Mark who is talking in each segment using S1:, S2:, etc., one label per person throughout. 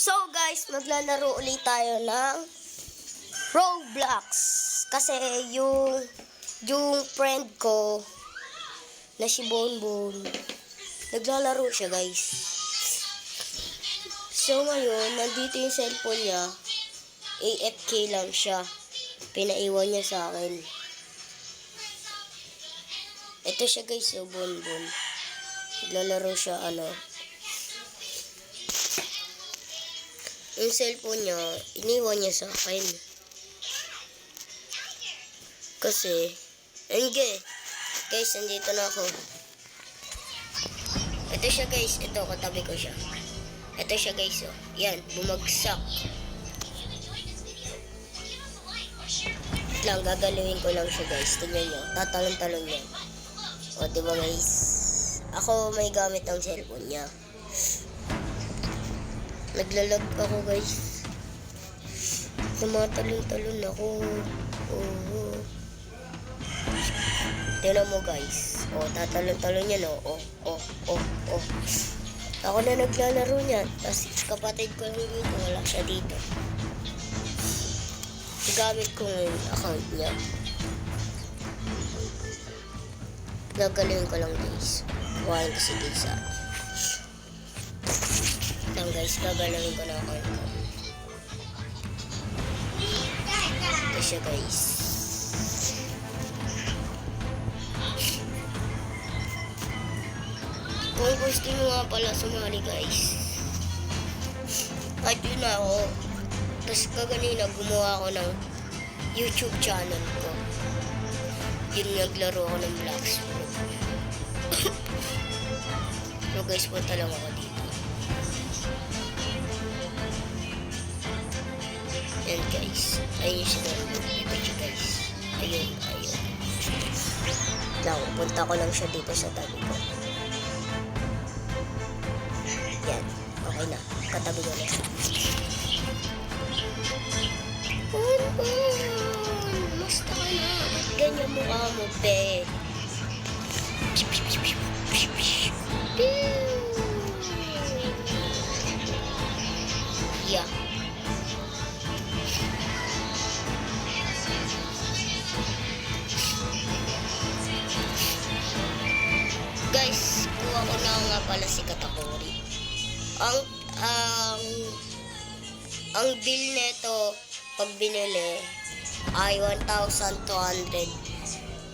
S1: So guys, maglalaro ulit tayo ng Roblox. Kasi yung friend ko na si Bonbon, naglalaro siya guys. So ngayon, nandito yung cellphone niya. AFK lang siya. Pinaiwan niya sa akin. Ito siya guys, so Bonbon. Naglalaro siya yung cellphone niya, iniwan niya sa akin. Kasi, guys, nandito na ako. Ito siya guys, ito, katabi ko siya. Ito siya guys, oh. Yan, bumagsak. Lang, gagalawin ko lang siya guys. Tingnan nyo, tatalon-talon yan. O, diba guys? Ako may gamit ang cellphone niya. Naglalag ako guys. Tumatalon-talon ako. Oh. Tignan mo guys. Oh, tatalon-talon yan oh. Oh. Ako na naglalaro niyan. Tapos kapatid ko lang dito. Wala siya dito. Gamit ko yung account niya. Gagalawin ko lang guys. Kuhain kasi guys guys, gagalawin ko na account ko. Ito siya guys. Kung gusto nyo nga pala sumali guys, at yun na ako. Tapos kaganina gumawa ako ng YouTube channel ko. Yun, naglaro ako ng Blacksburg. So guys, punta lang ako dito. Ayan guys. Ayun siya. Ito siya guys. Ayun. Lang, punta ko lang siya dito sa tabi ko. Yan. Okay na. Katabi ko na siya. Basta ka na. Ba't ganyan mukha mo, be? Yeah. Guys, kuha ko na nga pala si Katakuri. Ang bill neto pag binili ay 1,250.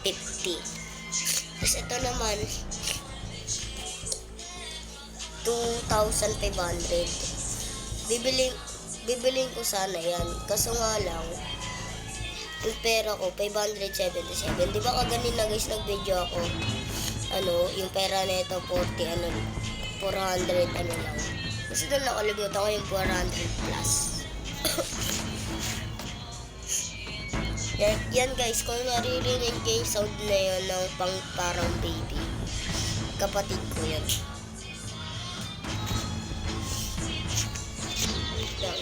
S1: Tapos ito naman 2,500. Bibiling ko sana yan. Kaso nga lang, yung pera ko 577. Di ba kaganin na guys nag-video ako? Yung pera nito 400 lang. Kasi doon nakalimutan ko yung 400 plus. Yan guys, kung naririnig kayo yung sound na yun ng parang baby, kapatid ko yan.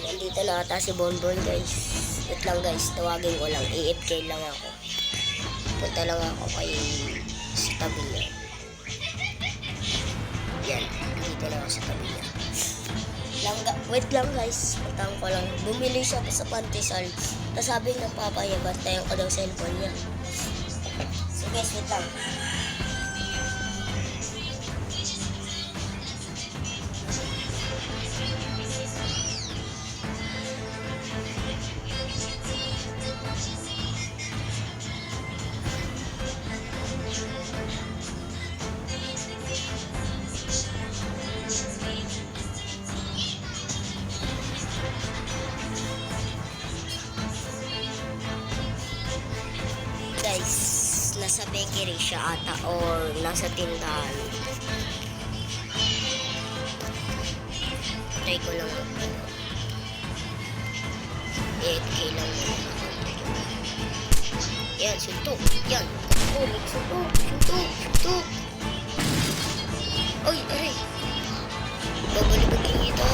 S1: Nandito na ata si Bonbon guys. Wait lang guys, tawagin ko lang. AFK lang ako. Punta lang ako kay sa tabi niya. Yan, dito lang ako sa tabi niya. Wait lang guys, puntahan ko lang. Bumili siya sa Pantisal. Tapos sabi ng papa niya, bantayan ko daw cellphone niya. So guys, wait lang. Guys, nasa bakery siya ata or nasa tindahan. Try ko lang AFK lang muna. Yan, suntok. Yan. Suntok. Ay, aray. Babalibagin ito.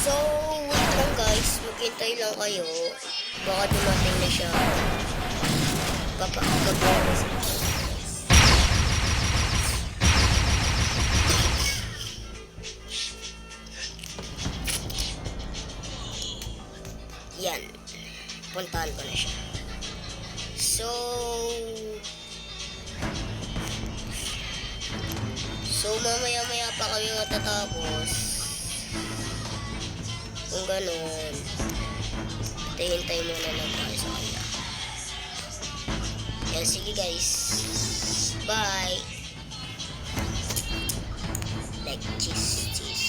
S1: So, wait lang guys. Maghintay lang kayo, baka dumating na siya. Papakagawa na siya. Yan. Puntahan ko na siya. So mamaya-maya pa kami matatapos. Kung ganun, hintay muna lang tayo sa kanya. Yan, sige guys. Bye! Like cheese.